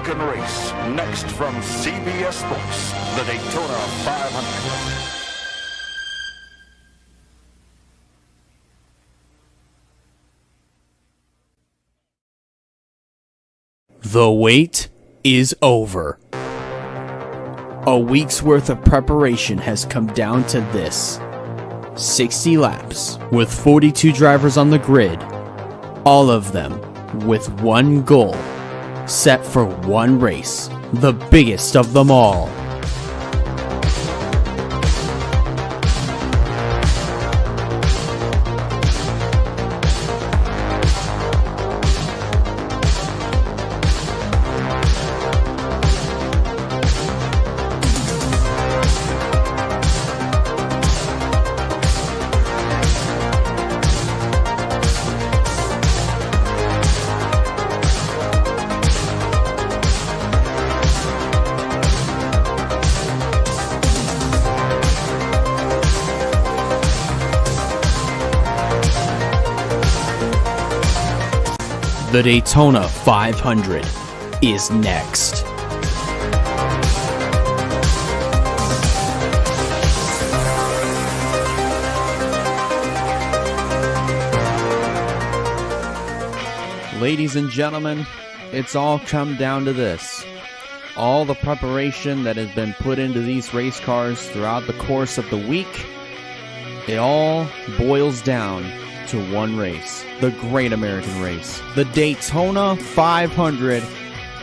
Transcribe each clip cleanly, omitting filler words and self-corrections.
American race. Next from CBS Sports, the Daytona 500. The wait is over. A week's worth of preparation has come down to this. 60 laps with 42 drivers on the grid, all of them with one goal, set for one race, the biggest of them all. The Daytona 500 is next. Ladies and gentlemen, it's all come down to this. All the preparation that has been put into these race cars throughout the course of the week, it all boils down to one race, the Great American Race. The Daytona 500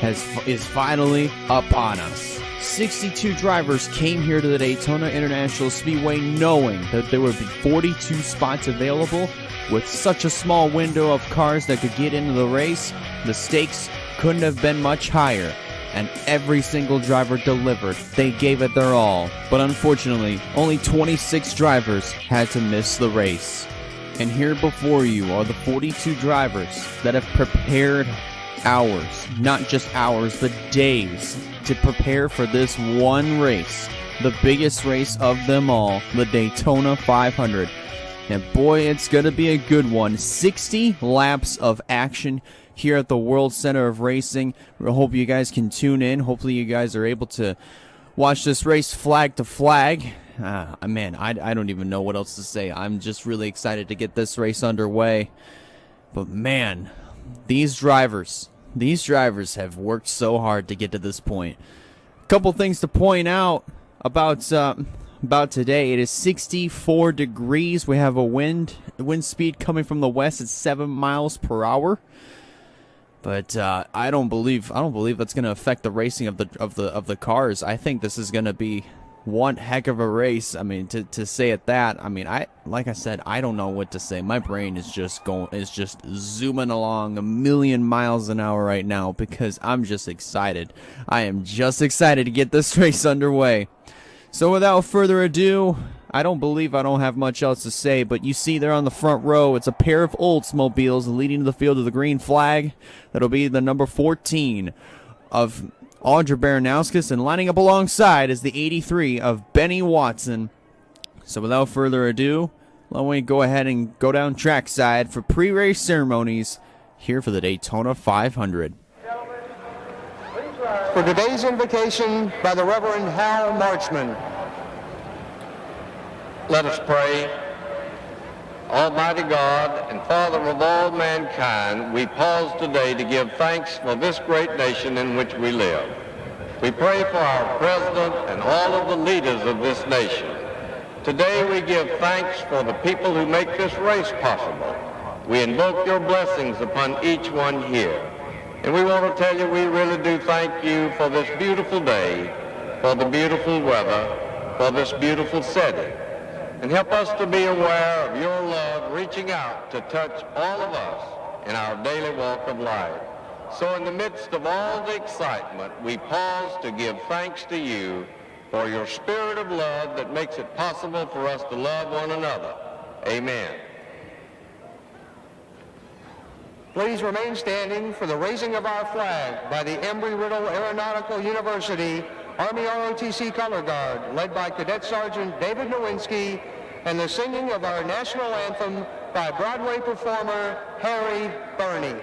is finally upon us. 62 drivers came here to the Daytona International Speedway knowing that there would be 42 spots available. With such a small window of cars that could get into the race, the stakes couldn't have been much higher. And every single driver delivered. They gave it their all. But unfortunately, only 26 drivers had to miss the race. And here before you are the 42 drivers that have prepared hours, not just hours, but days, to prepare for this one race, the biggest race of them all, the Daytona 500. And boy, it's going to be a good one. 60 laps of action here at the World Center of Racing. I hope you guys can tune in. Hopefully you guys are able to watch this race flag to flag. Man, I don't even know what else to say. I'm just really excited to get this race underway. But man, these drivers have worked so hard to get to this point. A couple things to point out about today. It is 64 degrees. We have a wind speed coming from the west at 7 miles per hour. But I don't believe that's going to affect the racing of the cars. I think this is going to be one heck of a race. I mean, to say it that, I mean, like I said, I don't know what to say. My brain is just zooming along a million miles an hour right now because I'm just excited. I am just excited to get this race underway. So without further ado, I don't have much else to say, but you see there on the front row, it's a pair of Oldsmobiles leading to the field of the green flag. That'll be the number 14 of Audra Baranowskis, and lining up alongside is the 83 of Benny Watson. So without further ado, let me go ahead and go down trackside for pre-race ceremonies here for the Daytona 500. For today's invocation by the Reverend Hal Marchman. Let us pray. Almighty God and Father of all mankind, we pause today to give thanks for this great nation in which we live. We pray for our President and all of the leaders of this nation. Today we give thanks for the people who make this race possible. We invoke your blessings upon each one here. And we want to tell you we really do thank you for this beautiful day, for the beautiful weather, for this beautiful setting. And help us to be aware of your love reaching out to touch all of us in our daily walk of life. So in the midst of all the excitement, we pause to give thanks to you for your spirit of love that makes it possible for us to love one another. Amen. Please remain standing for the raising of our flag by the Embry-Riddle Aeronautical University Army ROTC Color Guard, led by Cadet Sergeant David Nowinski, and the singing of our national anthem by Broadway performer Harry Burney.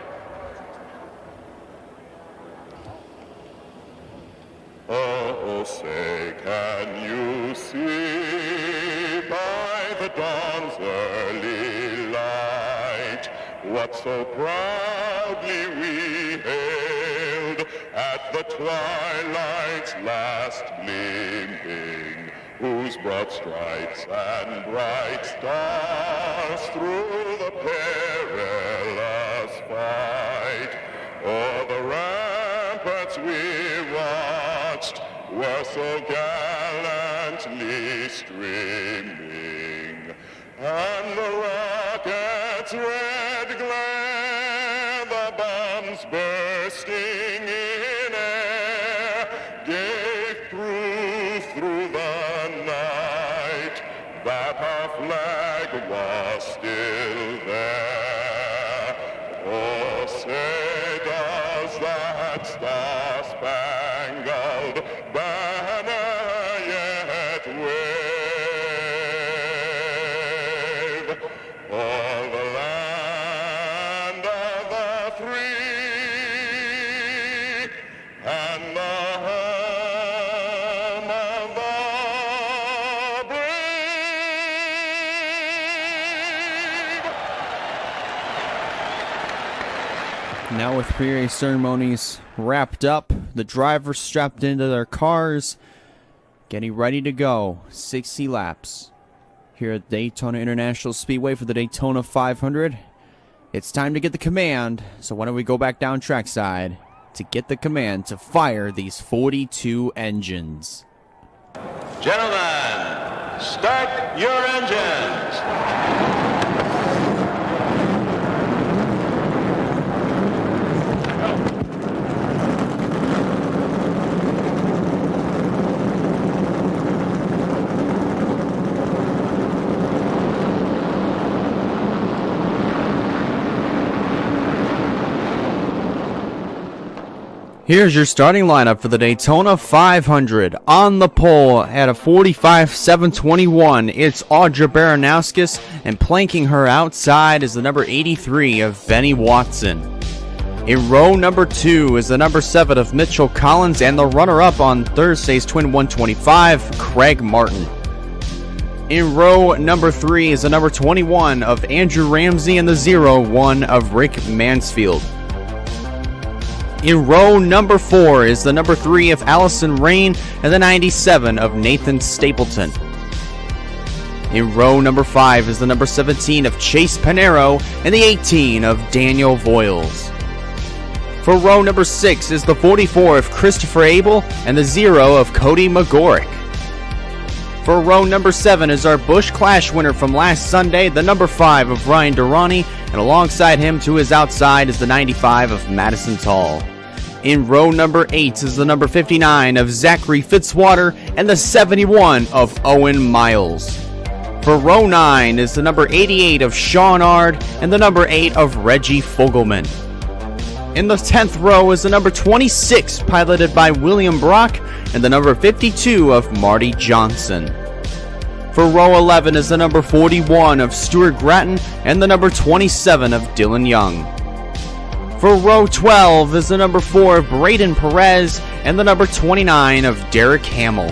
Oh, say, can you see by the dawn's early light what so proudly we hailed at the twilight's last gleaming, whose broad stripes and bright stars through the perilous fight o'er the ramparts we watched were so gallantly streaming, and the rocket's red glare, the bombs bursting in air, gave proof through the night that our flag was still there. Oh, say does that star-spangled banner yet wave o'er the land of the free and the home of the brave? Now with pre-race ceremonies wrapped up, the drivers strapped into their cars, getting ready to go. 60 laps here at Daytona International Speedway for the Daytona 500. It's time to get the command, so why don't we go back down trackside to get the command to fire these 42 engines. Gentlemen, start your engines. Here's your starting lineup for the Daytona 500. On the pole at a 45.721, it's Audra Baranowskis, and planking her outside is the number 83 of Benny Watson. In row number 2 is the number 7 of Mitchell Collins, and the runner-up on Thursday's Twin 125, Craig Martin. In row number 3 is the number 21 of Andrew Ramsey, and the 0-1 of Rick Mansfield. In row number 4 is the number 3 of Allison Rain and the 97 of Nathan Stapleton. In row number 5 is the number 17 of Chase Panero and the 18 of Daniel Voiles. For row number 6 is the 44 of Christopher Abel and the 0 of Cody McGorrick. For row number 7 is our Busch Clash winner from last Sunday, the number 5 of Ryan Durrani, and alongside him to his outside is the 95 of Madison Tall. In row number 8 is the number 59 of Zachary Fitzwater and the 71 of Owen Miles. For row 9 is the number 88 of Sean Ard and the number 8 of Reggie Fogelman. In the 10th row is the number 26 piloted by William Brock and the number 52 of Marty Johnson. For row 11 is the number 41 of Stuart Gratton and the number 27 of Dylan Young. For row 12 is the number 4 of Braden Perez and the number 29 of Derek Hamill.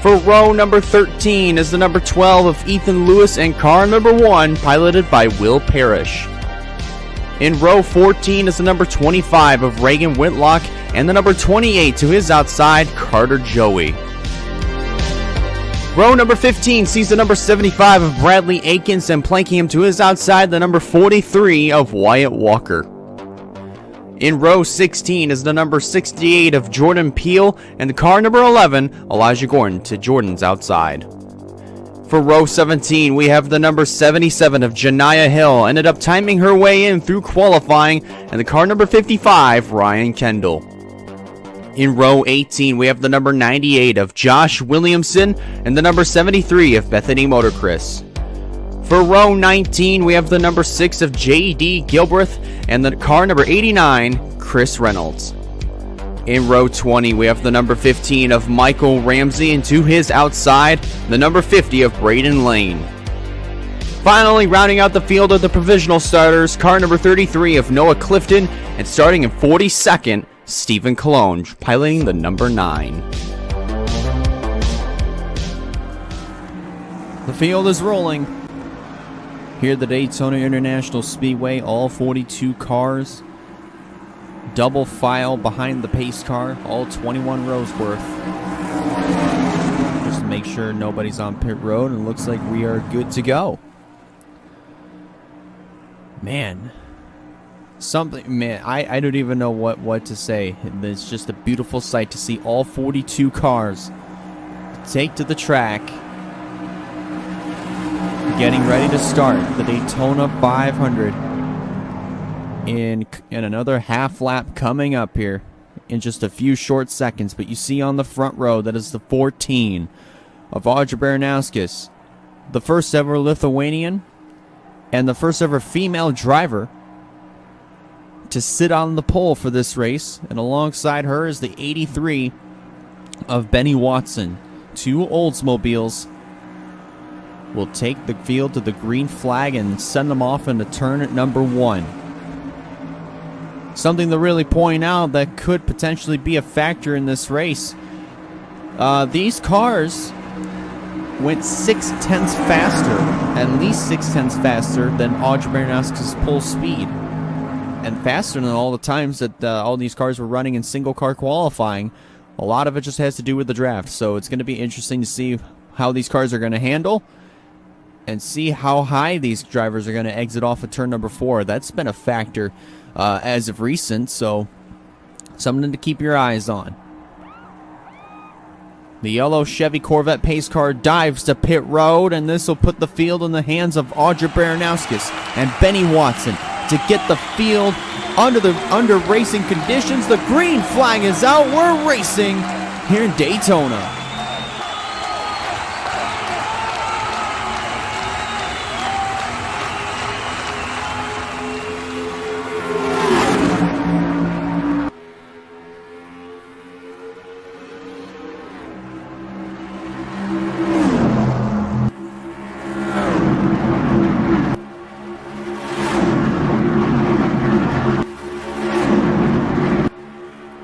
For row number 13 is the number 12 of Ethan Lewis and car number 1 piloted by Will Parrish. In row 14 is the number 25 of Reagan Whitlock and the number 28 to his outside, Carter Joey. Row number 15 sees the number 75 of Bradley Akins and planking him to his outside, the number 43 of Wyatt Walker. In row 16 is the number 68 of Jordan Peele and the car number 11, Elijah Gordon, to Jordan's outside. For row 17, we have the number 77 of Janiyah Hill, ended up timing her way in through qualifying, and the car number 55, Ryan Kendall. In row 18, we have the number 98 of Josh Williamson and the number 73 of Bethany Motorcris. For row 19, we have the number 6 of J.D. Gilbreth and the car number 89, Chris Reynolds. In row 20, we have the number 15 of Michael Ramsey, and to his outside, the number 50 of Braden Lane. Finally, rounding out the field of the provisional starters, car number 33 of Noah Clifton, and starting in 42nd, Stephen Cologne, piloting the number 9. The field is rolling. Here at the Daytona International Speedway, all 42 cars. Double file behind the pace car, all 21 rows worth. Just to make sure nobody's on pit road, and it looks like we are good to go. Man. I don't even know what to say. It's just a beautiful sight to see all 42 cars take to the track, getting ready to start the Daytona 500 in another half lap coming up here in just a few short seconds. But you see on the front row, that is the 14 of Audra Baranowskis, the first ever Lithuanian and the first ever female driver to sit on the pole for this race. And alongside her is the 83 of Benny Watson. Two Oldsmobiles will take the field to the green flag and send them off into turn at number 1. Something to really point out that could potentially be a factor in this race. These cars went 6/10 faster, at least 6/10 faster than Audra Baranowski's pole speed. And faster than all the times that all these cars were running in single car qualifying. A lot of it just has to do with the draft. So it's going to be interesting to see how these cars are going to handle and see how high these drivers are going to exit off of turn number 4. That's been a factor as of recent, so something to keep your eyes on. The yellow Chevy Corvette pace car dives to pit road, and this will put the field in the hands of Audra Baranowskis and Benny Watson to get the field under racing conditions. The green flag is out. We're racing here in Daytona.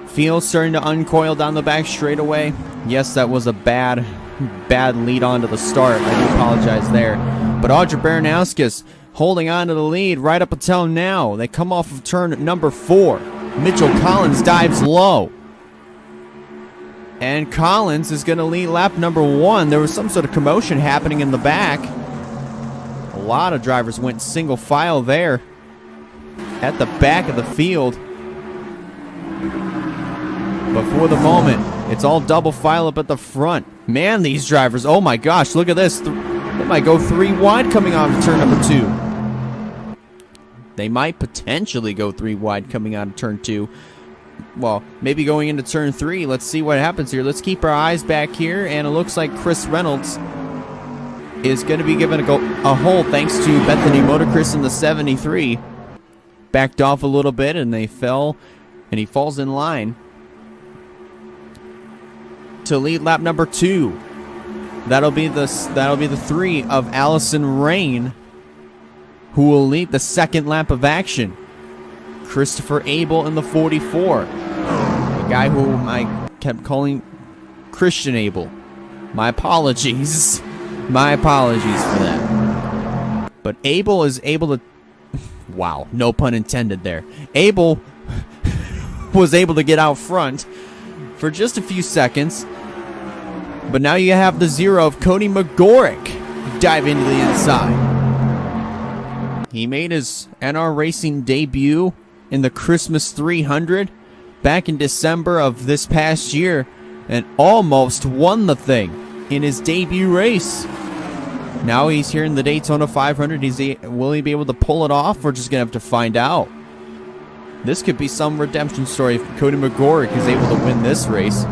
Field starting to uncoil down the back straightaway. Yes, that was a bad lead on to the start. I do apologize there. But Audra Baranowskis holding on to the lead right up until now. They come off of turn number 4. Mitchell Collins dives low. And Collins is going to lead lap number 1. There was some sort of commotion happening in the back. A lot of drivers went single file there at the back of the field. But for the moment, it's all double file up at the front. Man, these drivers, oh my gosh, look at this. They might go 3 wide coming out of turn number 2. They might potentially go 3 wide coming out of turn 2. Well, maybe going into turn 3. Let's see what happens here. Let's keep our eyes back here, and it looks like Chris Reynolds is going to be given a hole thanks to Bethany Motorcross in the 73. Backed off a little bit, and they fell, and he falls in line to lead lap number 2. That'll be the 3 of Allison Rain, who will lead the second lap of action. Christopher Abel in the 44. The guy whom I kept calling Christian Abel. My apologies. My apologies for that. But Abel is able to... Wow, no pun intended there. Abel was able to get out front for just a few seconds. But now you have the 0 of Cody McGorrick dive into the inside. He made his NR Racing debut in the Christmas 300 back in December of this past year and almost won the thing in his debut race. Now he's here in the Daytona 500. Will he be able to pull it off? We're just going to have to find out. This could be some redemption story if Cody McGorrick is able to win this race.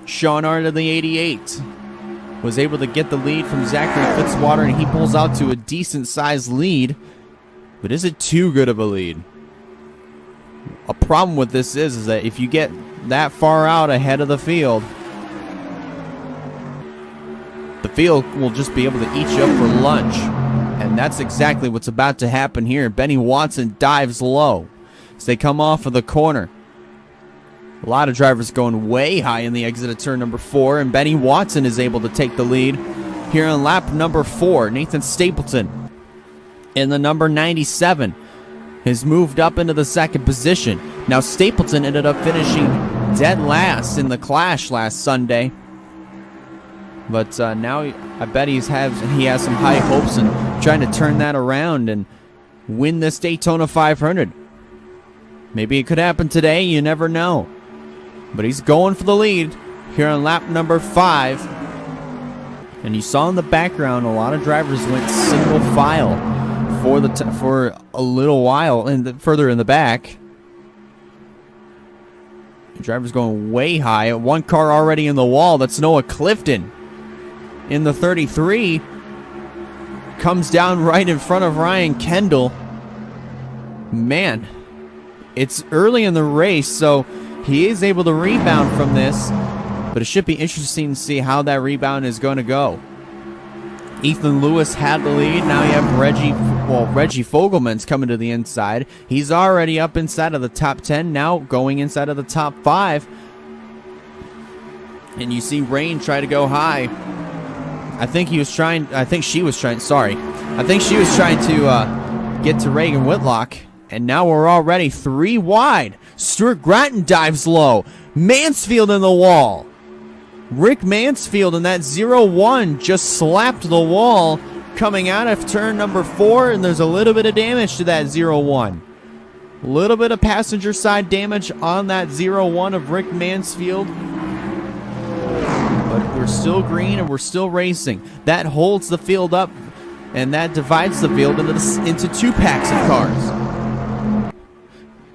Sean Arndt of the 88 was able to get the lead from Zachary Fitzwater, and he pulls out to a decent-sized lead. But is it too good of a lead? A problem with this is that if you get that far out ahead of the field will just be able to eat you up for lunch. And that's exactly what's about to happen here. Benny Watson dives low as they come off of the corner. A lot of drivers going way high in the exit of turn number 4, and Benny Watson is able to take the lead here in lap number 4. Nathan Stapleton in the number 97 has moved up into the second position. Now Stapleton ended up finishing dead last in the Clash last Sunday. But now I bet he has some high hopes in trying to turn that around and win this Daytona 500. Maybe it could happen today, you never know. But he's going for the lead here on lap number 5. And you saw in the background a lot of drivers went single file for a little while and further in the back. The driver's going way high. One car already in the wall. That's Noah Clifton in the 33. Comes down right in front of Ryan Kendall. Man, it's early in the race, so he is able to rebound from this. But it should be interesting to see how that rebound is going to go. Ethan Lewis had the lead. Now you have Reggie Fogelman's coming to the inside. He's already up inside of the top 10, now going inside of the top 5. And you see Rain try to go high. I think she was trying to get to Reagan Whitlock. And now we're already 3 wide. Stuart Grattan dives low. Mansfield in the wall. Rick Mansfield in that 0-1 just slapped the wall coming out of turn number 4, and there's a little bit of damage to that 0-1. A little bit of passenger side damage on that 0-1 of Rick Mansfield. But we're still green and we're still racing. That holds the field up, and that divides the field into 2 packs of cars.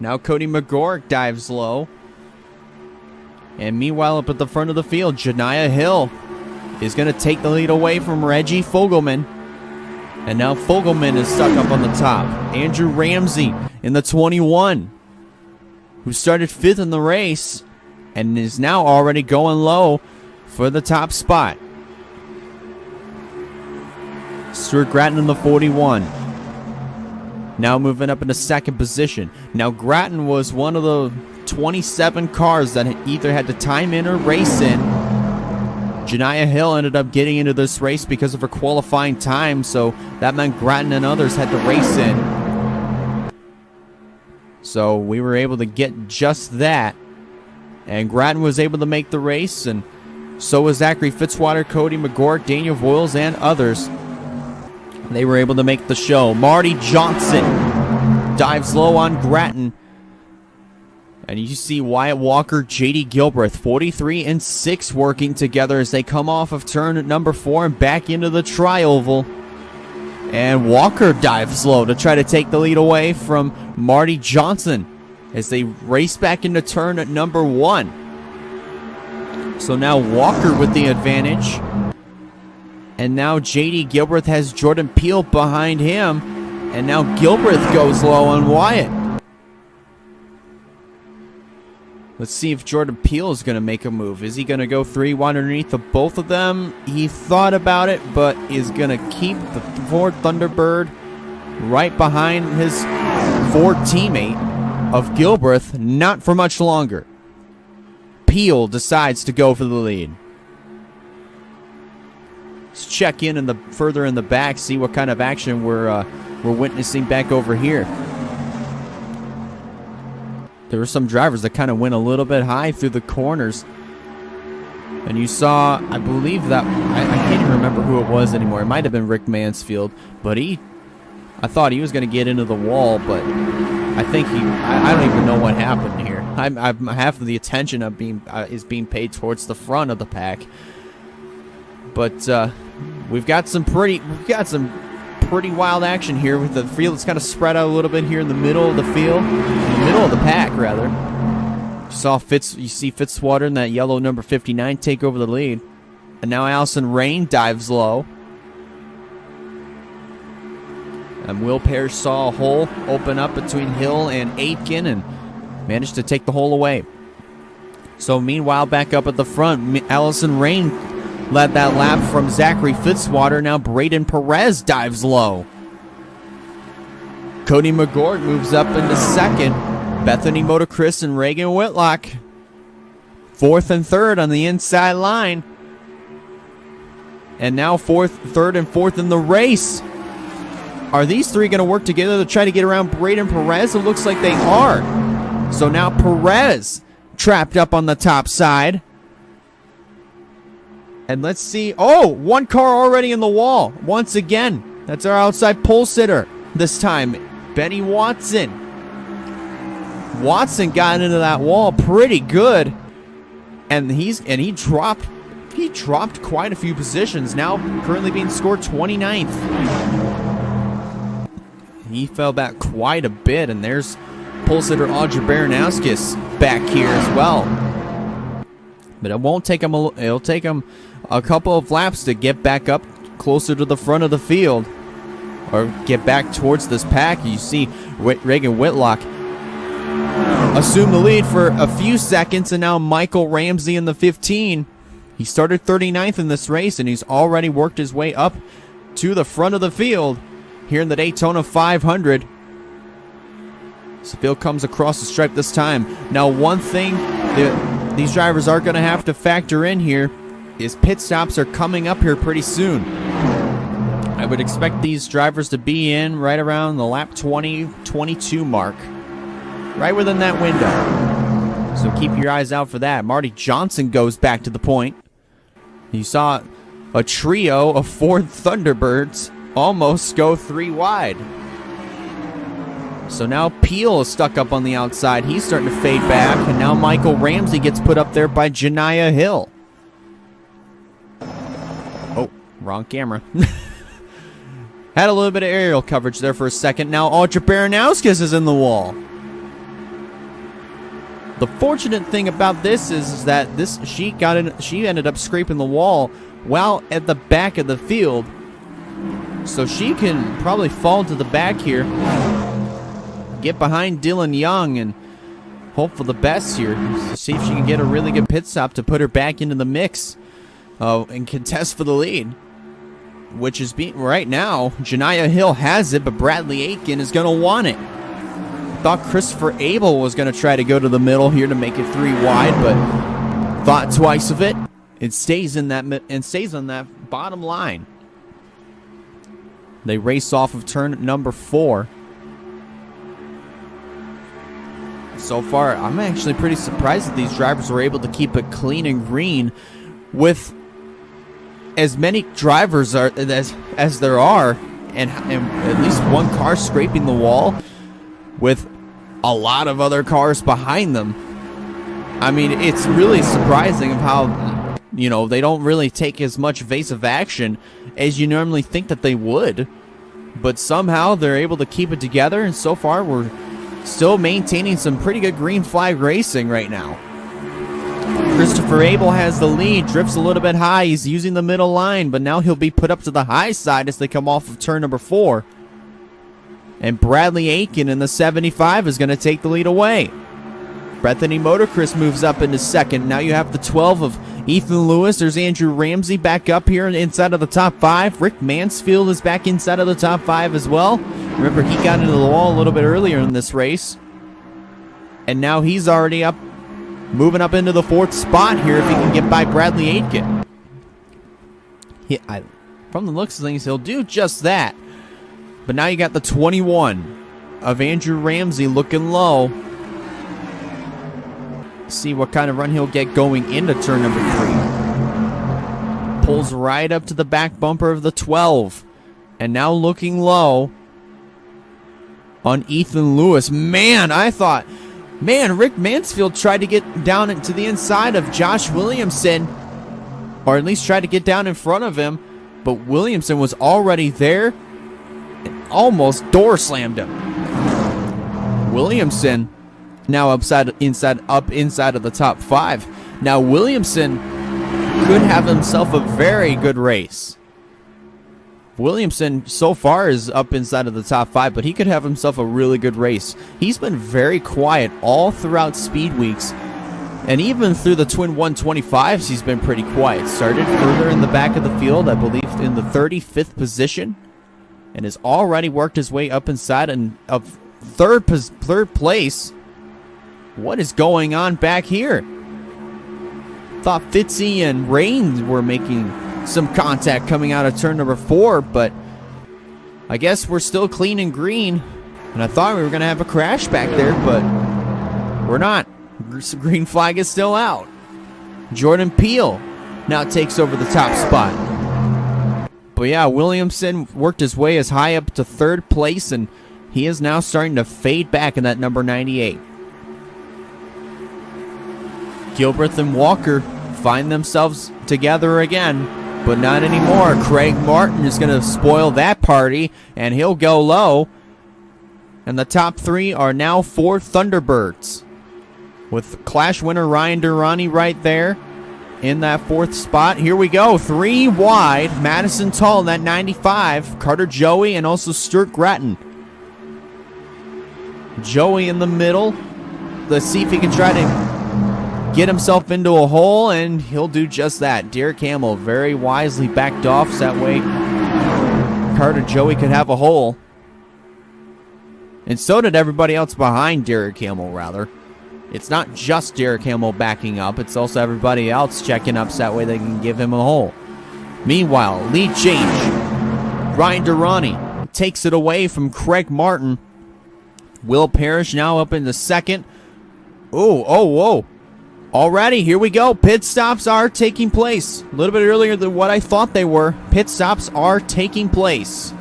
Now Cody McGork dives low. And meanwhile, up at the front of the field, Janiah Hill is going to take the lead away from Reggie Fogelman. And now Fogelman is stuck up on the top. Andrew Ramsey in the 21, who started 5th in the race and is now already going low for the top spot. Stuart Grattan in the 41. Now moving up into second position. Now Grattan was one of the 27 cars that either had to time in or race in. Janiah Hill ended up getting into this race because of her qualifying time, so that meant Grattan and others had to race in. So we were able to get just that. And Grattan was able to make the race, and so was Zachary Fitzwater, Cody McGork, Daniel Voiles, and others. They were able to make the show. Marty Johnson dives low on Grattan. And you see Wyatt Walker, J.D. Gilbreth, 43 and 6 working together as they come off of turn number 4 and back into the tri-oval. And Walker dives low to try to take the lead away from Marty Johnson as they race back into turn at number 1. So now Walker with the advantage. And now J.D. Gilbreth has Jordan Peele behind him. And now Gilbreth goes low on Wyatt. Let's see if Jordan Peele is going to make a move. Is he going to go 3 wide underneath of both of them? He thought about it, but is going to keep the Ford Thunderbird right behind his Ford teammate of Gilbreth, not for much longer. Peele decides to go for the lead. Let's check in the further in the back, see what kind of action we're witnessing back over here. There were some drivers that kind of went a little bit high through the corners. And you saw, I believe that, I can't even remember who it was anymore. It might have been Rick Mansfield. But I thought he was going to get into the wall, but I think I don't even know what happened here. Half of the attention is being paid towards the front of the pack. But we've got some pretty wild action here with the field. It's kind of spread out a little bit here in the middle of the field, in the middle of the pack rather. You see Fitzwater in that yellow number 59 take over the lead, and now Allison Rain dives low. And Will Parrish saw a hole open up between Hill and Aitken and managed to take the hole away. So meanwhile, back up at the front, Allison Rain led that lap from Zachary Fitzwater. Now Braden Perez dives low. Cody McGork moves up into second. Bethany Motocris and Reagan Whitlock 4th and 3rd on the inside line. And now third and fourth in the race. Are these three going to work together to try to get around Braden Perez? It looks like they are. So now Perez trapped up on the top side. And let's see. Oh, one car already in the wall. Once again, that's our outside pole sitter. This time, Benny Watson. Watson got into that wall pretty good. And he dropped quite a few positions. Now currently being scored 29th. He fell back quite a bit, and there's pole sitter Audrey Baranowskis back here as well. But it won't take him. It'll take him a couple of laps to get back up closer to the front of the field, or get back towards this pack. You see Reagan Whitlock assume the lead for a few seconds, and now Michael Ramsey in the 15. He started 39th in this race, and he's already worked his way up to the front of the field here in the Daytona 500. Seville comes across the stripe this time. Now, one thing that these drivers are going to have to factor in here is pit stops are coming up here pretty soon. I would expect these drivers to be in right around the lap 20-22 mark, right within that window. So keep your eyes out for that. Marty Johnson goes back to the point. You saw a trio of Ford Thunderbirds almost go 3 wide. So now Peel is stuck up on the outside. He's starting to fade back. And now Michael Ramsey gets put up there by Janiah Hill. Oh, wrong camera. Had a little bit of aerial coverage there for a second. Now Audrey Baranowskis is in the wall. The fortunate thing about this is that she ended up scraping the wall while at the back of the field. So she can probably fall to the back here, get behind Dylan Young, and hope for the best here. See if she can get a really good pit stop to put her back into the mix and contest for the lead. Which is right now, Janiah Hill has it, but Bradley Aitken is going to want it. Thought Christopher Abel was going to try to go to the middle here to make it 3 wide, but thought twice of it. It stays in that and stays on that bottom line. They race off of turn number 4. So far, I'm actually pretty surprised that these drivers were able to keep it clean and green with as many drivers as there are, and at least one car scraping the wall with a lot of other cars behind them. I mean, it's really surprising of how, they don't really take as much evasive action as you normally think that they would. But somehow they're able to keep it together, and so far we're still maintaining some pretty good green flag racing right now. Christopher Abel has the lead, drifts a little bit high. He's using the middle line, but now he'll be put up to the high side as they come off of turn number 4. And Bradley Aitken in the 75 is going to take the lead away. Bethany Motorcris moves up into second. Now you have the 12 of Ethan Lewis. There's Andrew Ramsey back up here inside of the top 5. Rick Mansfield is back inside of the top 5 as well. Remember, he got into the wall a little bit earlier in this race. And now he's already up, moving up into the 4th spot here if he can get by Bradley Aitken. From the looks of things, he'll do just that. But now you got the 21 of Andrew Ramsey looking low. See what kind of run he'll get going into turn number 3. Pulls right up to the back bumper of the 12. And now looking low on Ethan Lewis. Rick Mansfield tried to get down into the inside of Josh Williamson, or at least tried to get down in front of him, but Williamson was already there and almost door slammed him. Williamson now up inside of the top 5. Now Williamson could have himself a very good race. Williamson so far is up inside of the top 5, but he could have himself a really good race. He's been very quiet all throughout Speed Weeks, and even through the Twin 125s, he's been pretty quiet. Started further in the back of the field, I believe in the 35th position, and has already worked his way up inside of third place. What is going on back here? Thought Fitzy and Rain were making some contact coming out of turn number 4, but I guess we're still clean and green. And I thought we were going to have a crash back there, but we're not. Green flag is still out. Jordan Peele now takes over the top spot. But yeah, Williamson worked his way as high up to 3rd place, and he is now starting to fade back in that number 98. Gilbreth and Walker find themselves together again, but not anymore. Craig Martin is going to spoil that party, and he'll go low. And the top 3 are now 4 Thunderbirds, with Clash winner Ryan Durrani right there in that 4th spot. Here we go, 3 wide. Madison Tull in that 95, Carter Joey, and also Stuart Grattan. Joey in the middle. Let's see if he can try to get himself into a hole, and he'll do just that. Derek Hamill very wisely backed off so that way Carter Joey could have a hole. And so did everybody else behind Derek Hamill, rather. It's not just Derek Hamill backing up, it's also everybody else checking up so that way they can give him a hole. Meanwhile, lead change. Ryan Durrani takes it away from Craig Martin. Will Parrish now up in the 2nd. Whoa. Already, here we go. Pit stops are taking place. A little bit earlier than what I thought they were. Pit stops are taking place.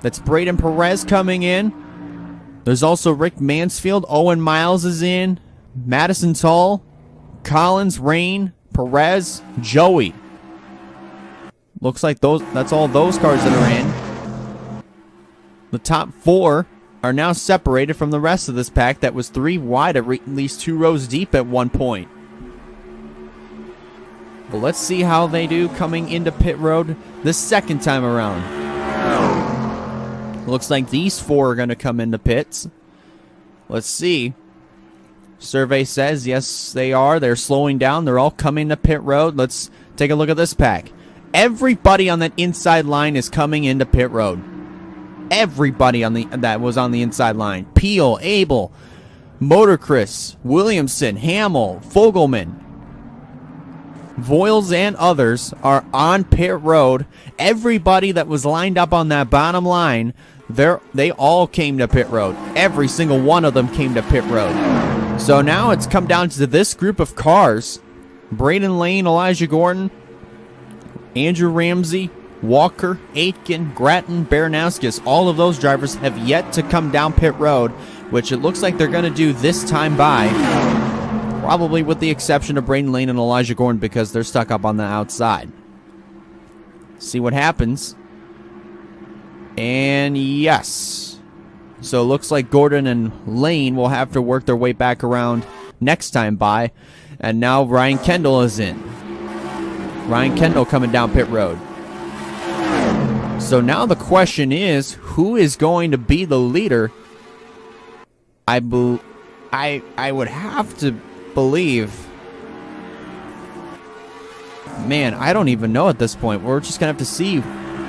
That's Braden Perez coming in. There's also Rick Mansfield. Owen Miles is in. Madison Tull, Collins, Rain, Perez, Joey. Looks like that's all those cars that are in. The top 4 are now separated from the rest of this pack that was 3 wide, at least 2 rows deep at one point. But let's see how they do coming into pit road the 2nd time around. Looks like these 4 are going to come into pits. Let's see. Survey says yes, they are. They're slowing down. They're all coming to pit road. Let's take a look at this pack. Everybody on that inside line is coming into pit road. Everybody that was on the inside line. Peel, Abel, Motorcris, Williamson, Hamill, Fogelman, Voiles, and others are on pit road. Everybody that was lined up on that bottom line, they all came to pit road. Every single one of them came to pit road. So now it's come down to this group of cars. Braden Lane, Elijah Gordon, Andrew Ramsey, Walker, Aitken, Grattan, Baranowskis, all of those drivers have yet to come down pit road, which it looks like they're going to do this time by. Probably with the exception of Braden Lane and Elijah Gordon because they're stuck up on the outside. See what happens. And yes. So it looks like Gordon and Lane will have to work their way back around next time by. And now Ryan Kendall is in. Ryan Kendall coming down pit road. So now the question is, who is going to be the leader? I would have to believe. Man, I don't even know at this point. We're just going to have to see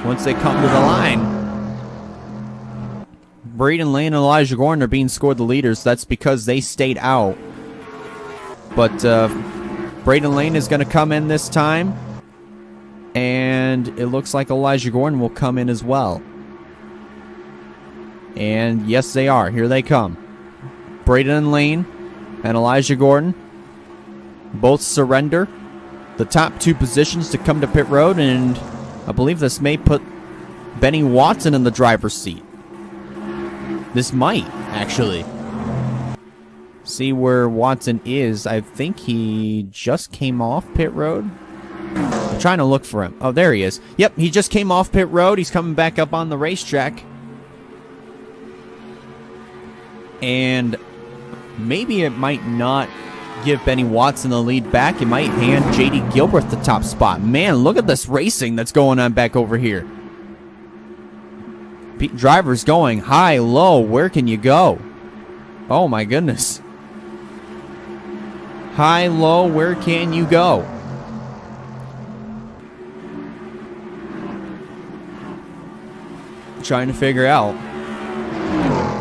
once they come to the line. Braden Lane and Elijah Gordon are being scored the leaders. That's because they stayed out. But Braden Lane is going to come in this time. And it looks like Elijah Gordon will come in as well. And yes, they are. Here they come. Braden Lane and Elijah Gordon both surrender the top 2 positions to come to pit road. And I believe this may put Benny Watson in the driver's seat. This might, actually. See where Watson is. I think he just came off pit road. I'm trying to look for him. Oh, there he is. Yep, he just came off pit road. He's coming back up on the racetrack. And maybe it might not give Benny Watson the lead back. It might hand J.D. Gilbreth the top spot. Man, look at this racing that's going on back over here. Drivers going high, low. Where can you go? Oh, my goodness. High, low, where can you go? Trying to figure out.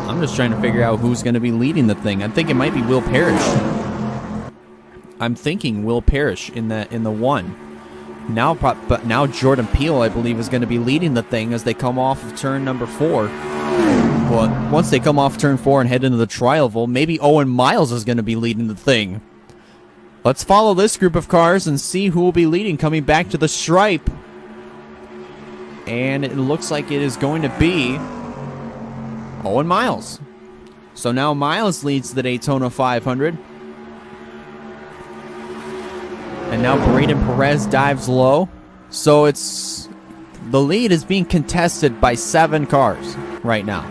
I'm just trying to figure out who's going to be leading the thing. I think it might be Will Parrish. I'm thinking Will Parrish in the 1. But now Jordan Peele, I believe, is going to be leading the thing as they come off of turn number 4. Well, once they come off turn 4 and head into the tri-oval, maybe Owen Miles is going to be leading the thing. Let's follow this group of cars and see who will be leading coming back to the stripe. And it looks like it is going to be Owen Miles. So now Miles leads the Daytona 500. And now Braden Perez dives low. So the lead is being contested by 7 cars right now.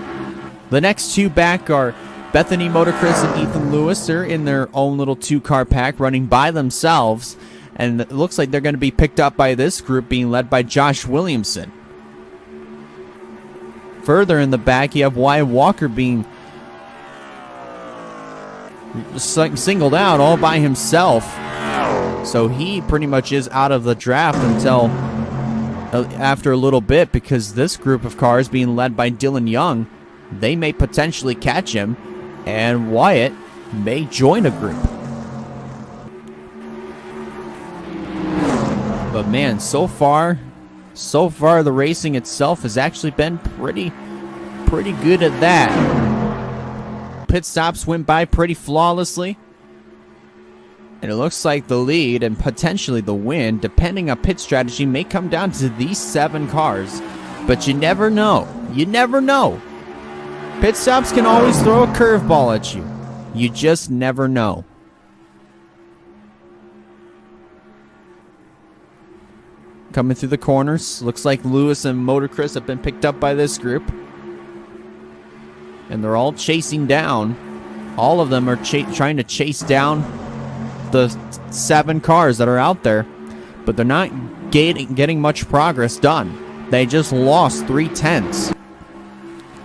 The next 2 back are Bethany Motorcross and Ethan Lewis. They're in their own little 2-car pack running by themselves. And it looks like they're going to be picked up by this group being led by Josh Williamson. Further in the back, you have Wyatt Walker being singled out all by himself. So he pretty much is out of the draft until after a little bit, because this group of cars being led by Dylan Young, they may potentially catch him, and Wyatt may join a group. But man, so far the racing itself has actually been pretty good at that. Pit stops went by pretty flawlessly. And it looks like the lead and potentially the win, depending on pit strategy, may come down to these 7 cars. But you never know. You never know. Pit stops can always throw a curveball at you. You just never know. Coming through the corners. Looks like Lewis and Motorcross have been picked up by this group. And they're all chasing down. All of them are trying to chase down the 7 cars that are out there, but they're not getting much progress done. They just lost 3/10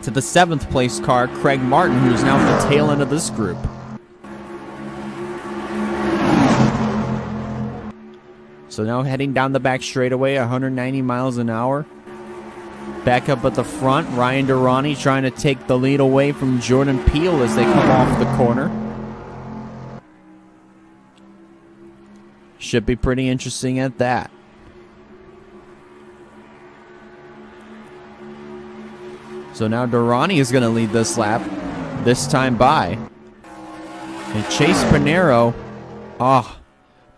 to the 7th place car, Craig Martin, who's now at the tail end of this group. So now heading down the back straightaway, 190 miles an hour. Back up at the front, Ryan Durrani trying to take the lead away from Jordan Peele as they come off the corner. Should be pretty interesting at that. So now Durrani is going to lead this lap, this time by. And Chase Pinero.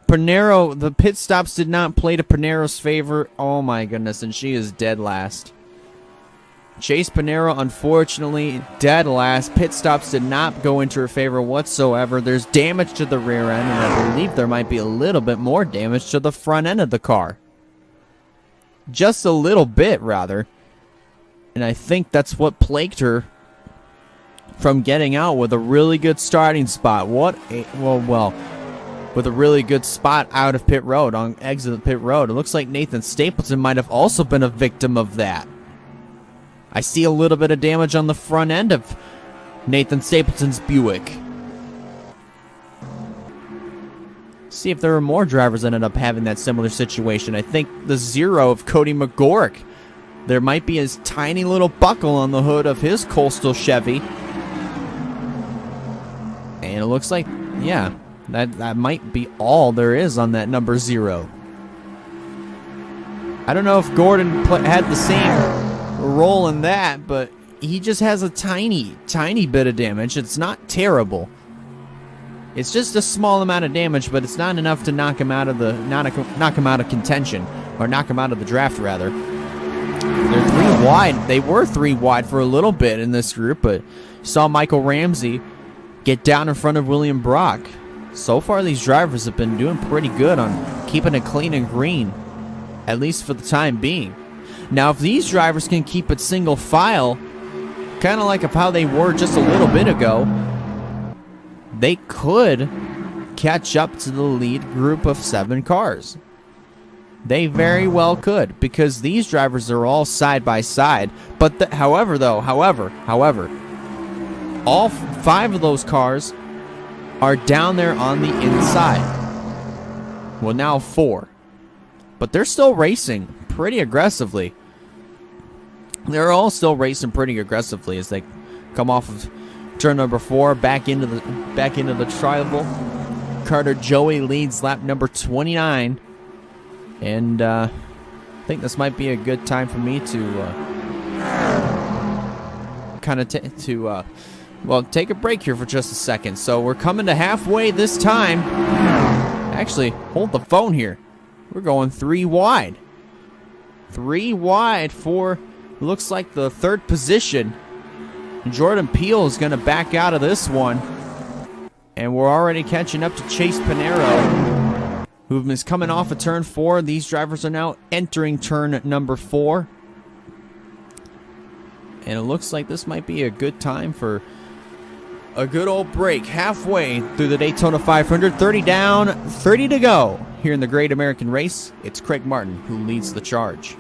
Pinero, the pit stops did not play to Pinero's favor. Oh my goodness, and she is dead last. Chase Pinero, unfortunately, dead last. Pit stops did not go into her favor whatsoever. There's damage to the rear end, and I believe there might be a little bit more damage to the front end of the car. Just a little bit, rather. And I think that's what plagued her from getting out with a really good starting spot. With a really good spot out of pit road, on exit of pit road. It looks like Nathan Stapleton might have also been a victim of that. I see a little bit of damage on the front end of Nathan Stapleton's Buick. See if there are more drivers that ended up having that similar situation. I think the 0 of Cody McGorrick. There might be a tiny little buckle on the hood of his Coastal Chevy. And it looks like, yeah, that might be all there is on that number 0. I don't know if Gordon had the same role in that, but he just has a tiny bit of damage. It's not terrible. It's just a small amount of damage, but it's not enough to knock him out of contention, or knock him out of the draft, rather. They're 3 wide. They were 3 wide for a little bit in this group, but saw Michael Ramsey get down in front of William Brock. So far, these drivers have been doing pretty good on keeping it clean and green, at least for the time being. Now, if these drivers can keep it single file, kind of like how they were just a little bit ago, they could catch up to the lead group of 7 cars. They very well could, because these drivers are all side by side. But however, all 5 of those cars are down there on the inside. Well, now 4. But they're still racing pretty aggressively. They're all still racing pretty aggressively as they come off of turn number 4, back into the tri-oval. Carter Joey leads lap number 29. And I think this might be a good time for me to take a break here for just a second. So we're coming to halfway this time. Actually, hold the phone here. We're going 3 wide. 3 wide for, looks like, the 3rd position. Jordan Peele is going to back out of this one. And we're already catching up to Chase Pinero, who is coming off of turn 4. These drivers are now entering turn number 4. And it looks like this might be a good time for a good old break. Halfway through the Daytona 500. 30 down, 30 to go. Here in the Great American Race, it's Craig Martin who leads the charge.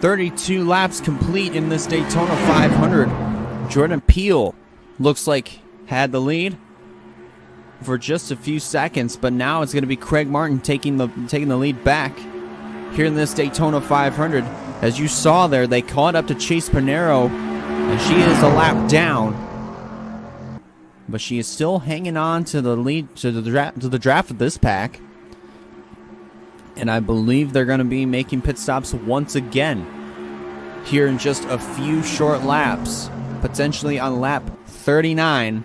"32 laps complete in this Daytona 500. Jordan Peele looks like had the lead for just a few seconds, but now it's going to be Craig Martin taking the lead back here in this Daytona 500. As you saw there, they caught up to Chase Pinero, and she is a lap down, but she is still hanging on to the lead, to the draft of this pack. And I believe they're going to be making pit stops once again here in just a few short laps, potentially on lap 39.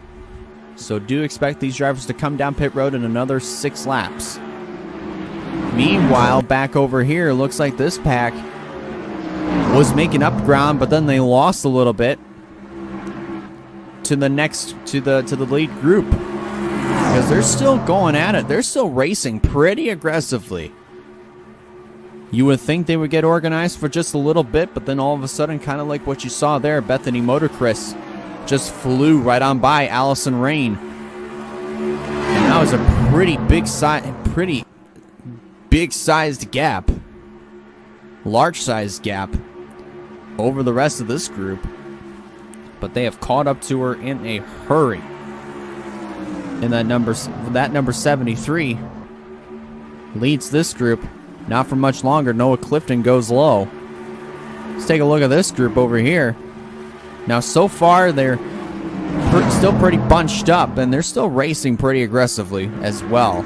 So do expect these drivers to come down pit road in another 6 laps. Meanwhile, back over here, looks like this pack was making up ground, but then they lost a little bit to the lead group, because they're still going at it. They're still racing pretty aggressively. You would think they would get organized for just a little bit, but then all of a sudden, kind of like what you saw there, Bethany Motorcryst just flew right on by Allison Rain. And that was a pretty big-sized gap, large-sized gap over the rest of this group. But they have caught up to her in a hurry. And that number 73 leads this group. Not for much longer. Noah Clifton goes low. Let's take a look at this group over here. Now, so far, they're still pretty bunched up, and they're still racing pretty aggressively as well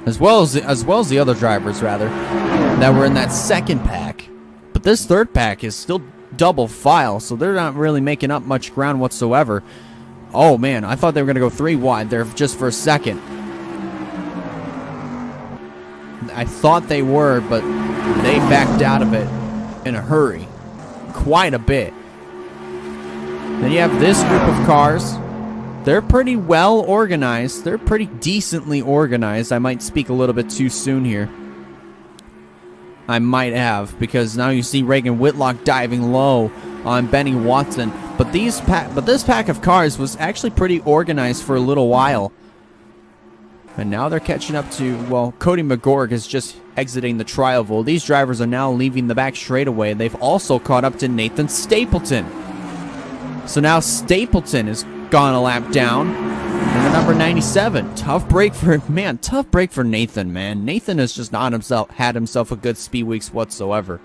as the other drivers, rather, that were in that second pack. But this third pack is still double file, so they're not really making up much ground whatsoever. Oh, man, I thought they were going to go 3 wide there just for a second. I thought they were, but they backed out of it in a hurry. Quite a bit. Then you have this group of cars. They're pretty well organized. They're pretty decently organized. I might speak a little bit too soon here. I might have, because now you see Reagan Whitlock diving low on Benny Watson. But this pack of cars was actually pretty organized for a little while. And now they're catching up to, well, Cody McGorg is just exiting the tri-oval. These drivers are now leaving the back straightaway. They've also caught up to Nathan Stapleton. So now Stapleton has gone a lap down. And the number 97. Tough break for Nathan, man. Nathan has just not had himself a good speed weeks whatsoever.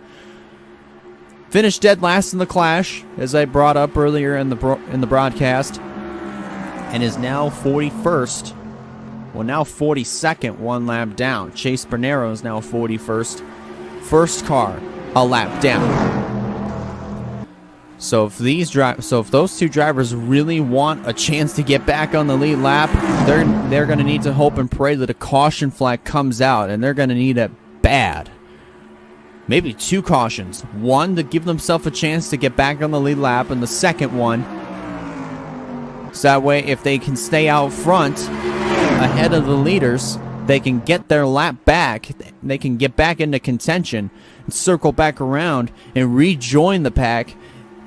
Finished dead last in the clash, as I brought up earlier in the broadcast, and is now 41st. Well, now 42nd, one lap down. Chase Bernero is now 41st. First car, a lap down. So if those two drivers really want a chance to get back on the lead lap, they're going to need to hope and pray that a caution flag comes out, and they're going to need it bad. Maybe 2 cautions. One to give themselves a chance to get back on the lead lap, and the second one, so that way if they can stay out front ahead of the leaders, they can get their lap back. They can get back into contention and circle back around and rejoin the pack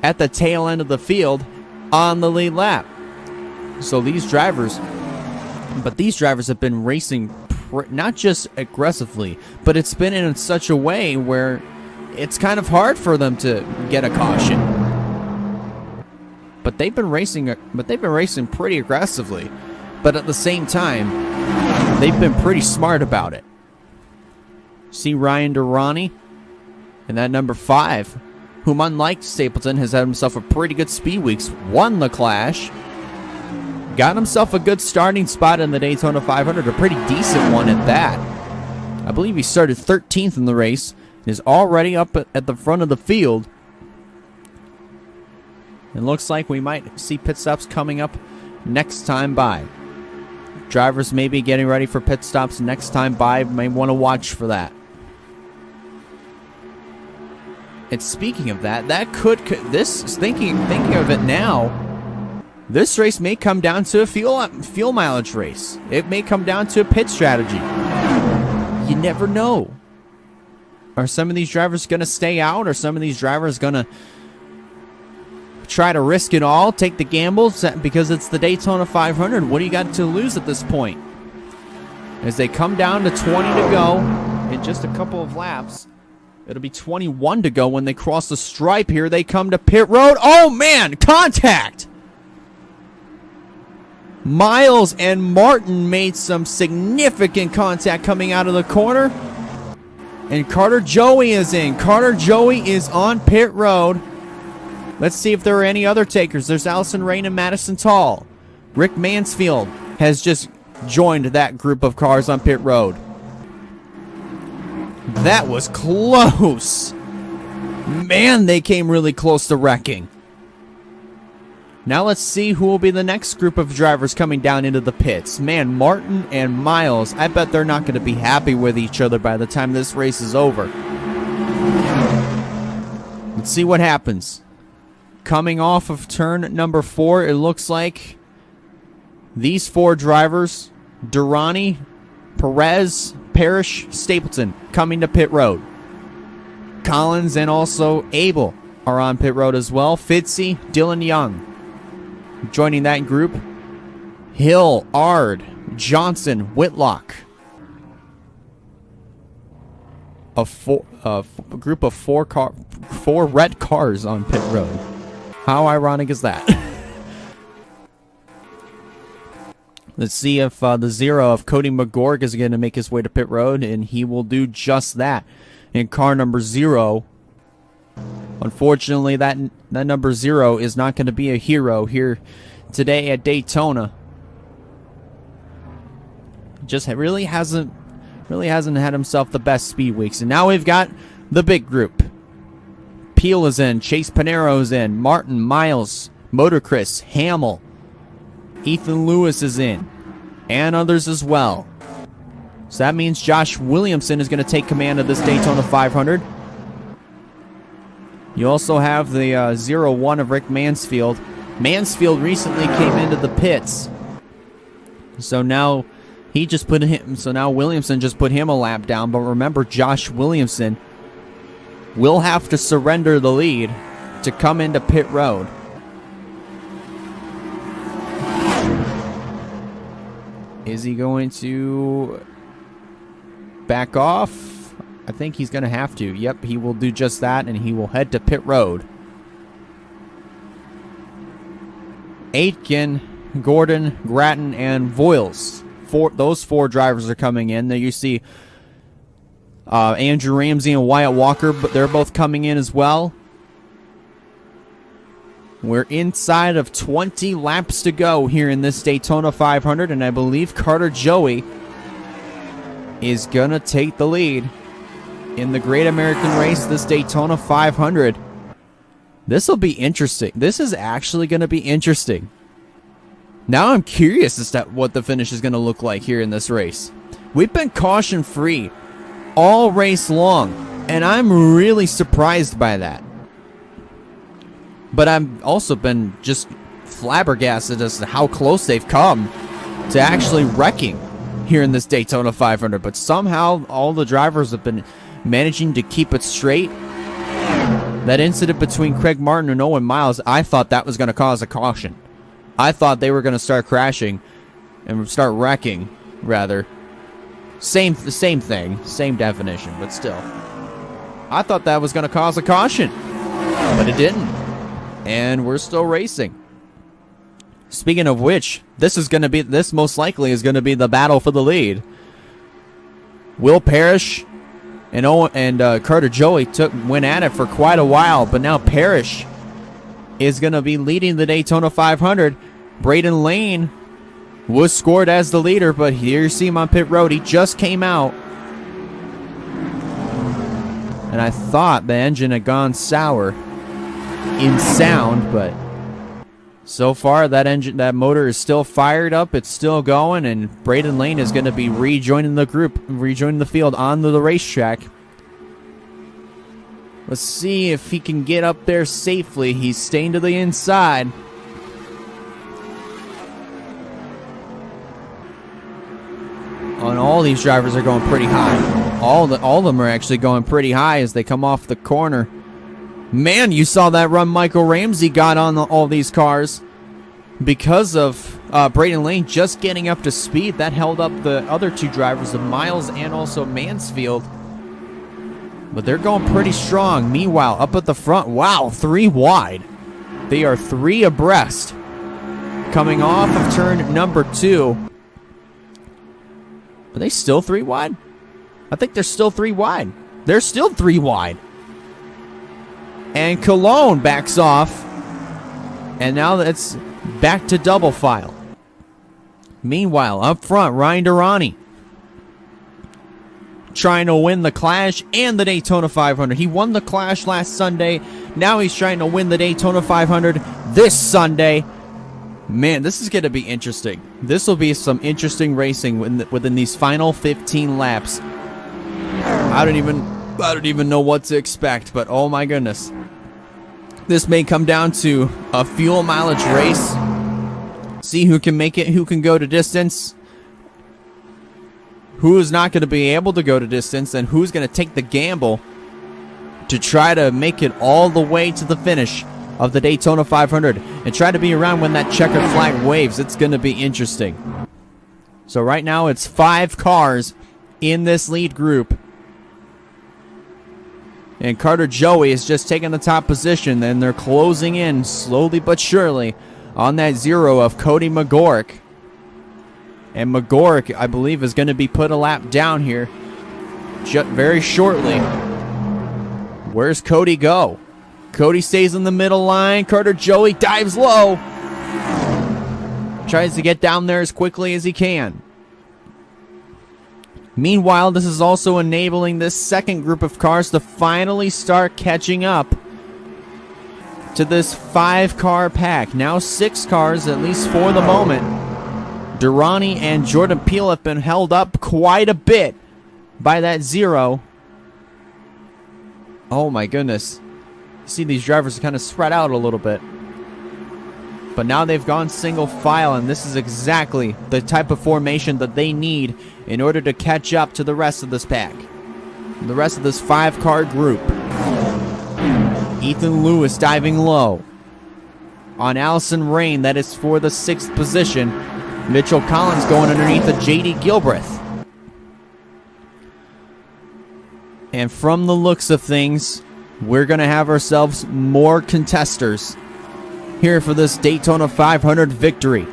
at the tail end of the field on the lead lap. So these drivers have been racing not just aggressively, but it's been in such a way where it's kind of hard for them to get a caution. But they've been racing pretty aggressively. But at the same time, they've been pretty smart about it. See Ryan Durrani and that number 5, whom unlike Stapleton has had himself a pretty good speed weeks, won the clash, got himself a good starting spot in the Daytona 500, a pretty decent one at that. I believe he started 13th in the race, and is already up at the front of the field. It looks like we might see pit stops coming up next time by. Drivers may be getting ready for pit stops next time by, may want to watch for that. And speaking of that, thinking of it now, this race may come down to a fuel mileage race. It may come down to a pit strategy. You never know. Are some of these drivers going to stay out? Are some of these drivers going to try to risk it all, take the gambles because it's the Daytona 500? What do you got to lose at this point? As they come down to 20 to go in just a couple of laps. It'll be 21 to go when they cross the stripe here. They come to pit road. Oh, man, contact! Miles and Martin made some significant contact coming out of the corner. And Carter Joey is in. Carter Joey is on pit road. Let's see if there are any other takers. There's Allison Rain and Madison Tall. Rick Mansfield has just joined that group of cars on pit road. That was close. Man, they came really close to wrecking. Now let's see who will be the next group of drivers coming down into the pits. Man, Martin and Miles, I bet they're not going to be happy with each other by the time this race is over. Let's see what happens. Coming off of turn number 4, it looks like these 4 drivers, Durrani, Perez, Parrish, Stapleton, coming to pit road. Collins and also Abel are on pit road as well. Fitzy, Dylan Young joining that group. Hill, Ard, Johnson, Whitlock. A group of 4 red cars on pit road. How ironic is that? Let's see if the 0 of Cody McGorg is going to make his way to pit road, and he will do just that in car number 0. Unfortunately, that number 0 is not going to be a hero here today at Daytona. Just really hasn't had himself the best speed weeks. And now we've got the big group. Peel is in, Chase Panero is in, Martin, Miles, Motorcris, Hamill, Ethan Lewis is in, and others as well. So that means Josh Williamson is going to take command of this Daytona 500. You also have the 0-1 of Rick Mansfield. Mansfield recently came into the pits. So now Williamson just put him a lap down. But remember, Josh Williamson will have to surrender the lead to come into pit road. Is he going to back off? I think he's going to have to. Yep, he will do just that, and he will head to pit road. Aitken, Gordon, Grattan, and Voiles. Those 4 drivers are coming in. There you see Andrew Ramsey and Wyatt Walker, but they're both coming in as well. We're inside of 20 laps to go here in this Daytona 500, and I believe Carter Joey is going to take the lead in the Great American Race, this Daytona 500. This will be interesting. This is actually going to be interesting. Now I'm curious as to what the finish is going to look like here in this race. We've been caution-free all race long, and I'm really surprised by that. But I've also been just flabbergasted as to how close they've come to actually wrecking here in this Daytona 500. But somehow all the drivers have been managing to keep it straight. That incident between Craig Martin and Owen Miles, I thought that was going to cause a caution. I thought they were going to start crashing and start wrecking, rather. Same thing, same definition, but still. I thought that was going to cause a caution, but it didn't. And we're still racing. Speaking of which, this most likely is going to be the battle for the lead. Will Parrish and Carter Joey went at it for quite a while, but now Parrish is going to be leading the Daytona 500. Braden Lane was scored as the leader, but here you see him on pit road. He just came out. And I thought the engine had gone sour in sound, but so far that motor is still fired up. It's still going, and Braden Lane is going to be rejoining the field on the racetrack. Let's see if he can get up there safely. He's staying to the inside. And all these drivers are going pretty high. All of them are actually going pretty high as they come off the corner. Man, you saw that run Michael Ramsey got on all these cars because of Braden Lane just getting up to speed. That held up the other 2 drivers of Miles and also Mansfield. But they're going pretty strong. Meanwhile, up at the front, wow, 3 wide. They are 3 abreast. Coming off of turn number 2. Are they still 3 wide? I think they're still 3 wide. They're still 3 wide. And Cologne backs off. And now it's back to double file. Meanwhile, up front, Ryan Durrani trying to win the Clash and the Daytona 500. He won the Clash last Sunday. Now he's trying to win the Daytona 500 this Sunday. Man, this is going to be interesting. This will be some interesting racing within these final 15 laps. I don't even know what to expect, but oh my goodness. This may come down to a fuel mileage race. See who can make it, who can go to distance, who is not going to be able to go to distance, and who's going to take the gamble to try to make it all the way to the finish of the Daytona 500 and try to be around when that checkered flag waves. It's going to be interesting. So right now it's 5 cars in this lead group. And Carter Joey is just taking the top position, and they're closing in slowly but surely on that 0 of Cody McGorrick. And McGorrick, I believe, is going to be put a lap down here very shortly. Where's Cody go? Cody stays in the middle line. Carter Joey dives low. Tries to get down there as quickly as he can. Meanwhile, this is also enabling this second group of cars to finally start catching up to this 5-car pack. Now 6 cars, at least for the moment. Durrani and Jordan Peele have been held up quite a bit by that 0. Oh my goodness. See, these drivers are kind of spread out a little bit. But now they've gone single file, and this is exactly the type of formation that they need in order to catch up to the rest of this pack. The rest of this 5-car group. Ethan Lewis diving low. On Allison Rain, that is for the 6th position. Mitchell Collins going underneath of J.D. Gilbreth. And from the looks of things, we're going to have ourselves more contesters here for this Daytona 500 victory.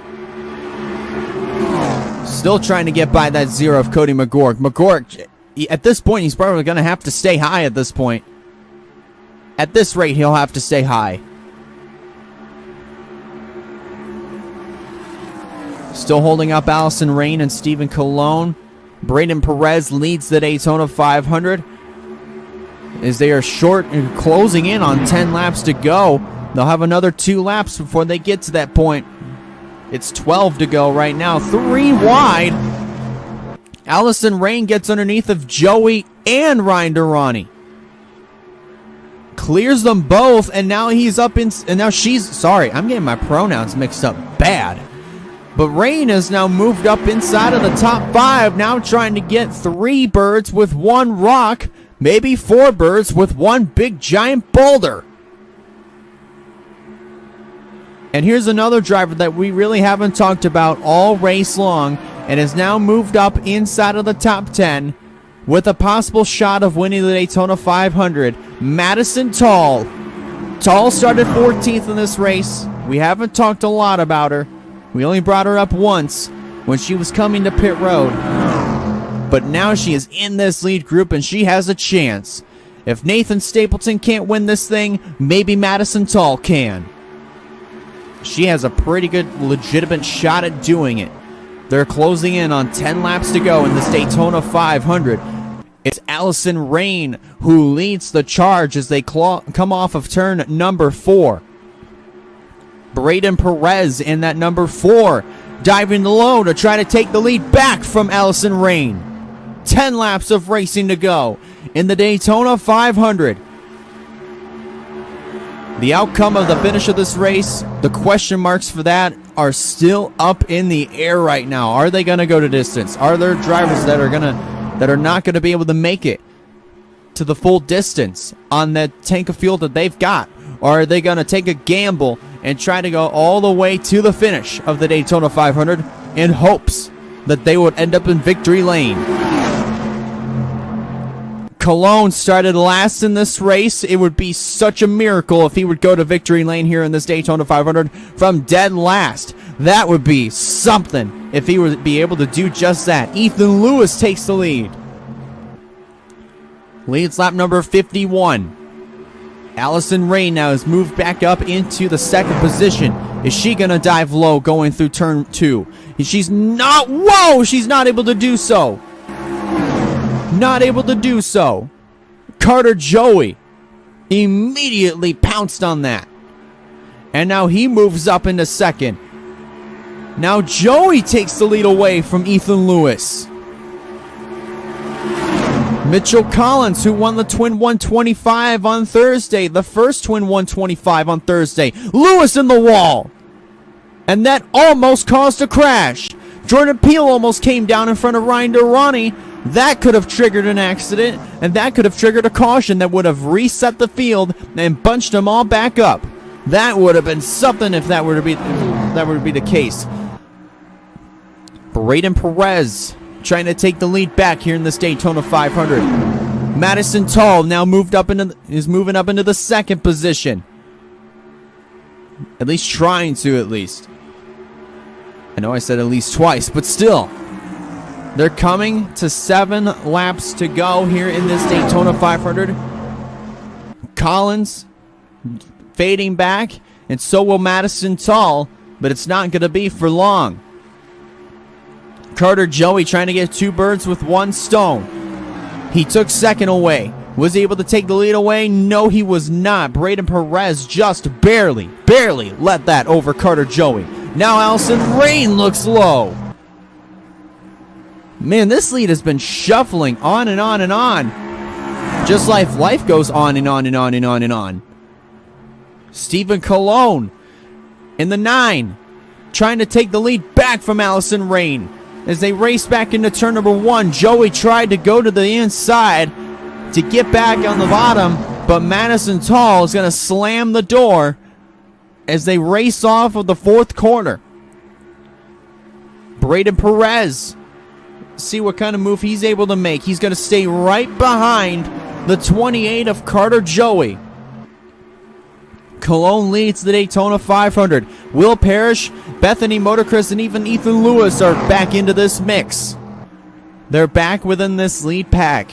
Still trying to get by that 0 of Cody McGork. McGork, at this point, he's probably going to have to stay high at this point. At this rate, he'll have to stay high. Still holding up Allison Rain and Stephen Colon. Braden Perez leads the Daytona 500 as they are short and closing in on 10 laps to go. They'll have another 2 laps before they get to that point. It's 12 to go right now. 3 wide. Allison Rain gets underneath of Joey and Ryan Durrani. Clears them both, and now he's up in... And now she's... Sorry, I'm getting my pronouns mixed up bad. But Rain has now moved up inside of the top 5, now trying to get 3 birds with 1 rock, maybe 4 birds with 1 big giant boulder. And here's another driver that we really haven't talked about all race long, and has now moved up inside of the top 10 with a possible shot of winning the Daytona 500, Madison Tall. Tall started 14th in this race. We haven't talked a lot about her. We only brought her up once when she was coming to pit road. But now she is in this lead group and she has a chance. If Nathan Stapleton can't win this thing, maybe Madison Tall can. She has a pretty good, legitimate shot at doing it. They're closing in on 10 laps to go in this Daytona 500. It's Allison Rain who leads the charge as they come off of turn number 4. Braden Perez in that number 4, diving low to try to take the lead back from Allison Rain. 10 laps of racing to go in the Daytona 500. The outcome of the finish of this race, the question marks for that are still up in the air right now. Are they going to go to distance? Are there drivers that are not going to be able to make it to the full distance on that tank of fuel that they've got? Or are they going to take a gamble and try to go all the way to the finish of the Daytona 500 in hopes that they would end up in victory lane? Cologne started last in this race. It would be such a miracle if he would go to victory lane here in this Daytona 500 from dead last. That would be something if he would be able to do just that. Ethan Lewis takes the lead. Leads lap number 51. Allison Rain now has moved back up into the 2nd position. Is she going to dive low going through turn 2? She's not. Whoa! She's not able to do so. Not able to do so. Carter Joey immediately pounced on that. And now he moves up into 2nd. Now Joey takes the lead away from Ethan Lewis. Mitchell Collins, who won the Twin 125 on Thursday, the first Twin 125 on Thursday. Lewis in the wall. And that almost caused a crash. Jordan Peele almost came down in front of Ryan Durrani. That could have triggered an accident, and that could have triggered a caution that would have reset the field and bunched them all back up. That would have been something if that were to be the case. Braden Perez trying to take the lead back here in this Daytona 500. Madison Tall now is moving up into the 2nd position. At least trying to, at least. I know I said at least twice, but still. They're coming to 7 laps to go here in this Daytona 500. Collins fading back, and so will Madison Tall, but it's not going to be for long. Carter Joey trying to get 2 birds with 1 stone. He took 2nd away. Was he able to take the lead away? No, he was not. Braden Perez just barely let that over Carter Joey. Now Allison Rain looks low. Man, this lead has been shuffling on and on and on. Just like life goes on and on and on and on and on. Stephen Colon in the 9, trying to take the lead back from Allison Rain. As they race back into turn number 1, Joey tried to go to the inside to get back on the bottom, but Madison Tall is going to slam the door as they race off of the 4th corner. Braden Perez, see what kind of move he's able to make. He's going to stay right behind the 28 of Carter Joey. Cologne leads the Daytona 500. Will Parrish, Bethany Motorcross, and even Ethan Lewis are back into this mix. They're back within this lead pack.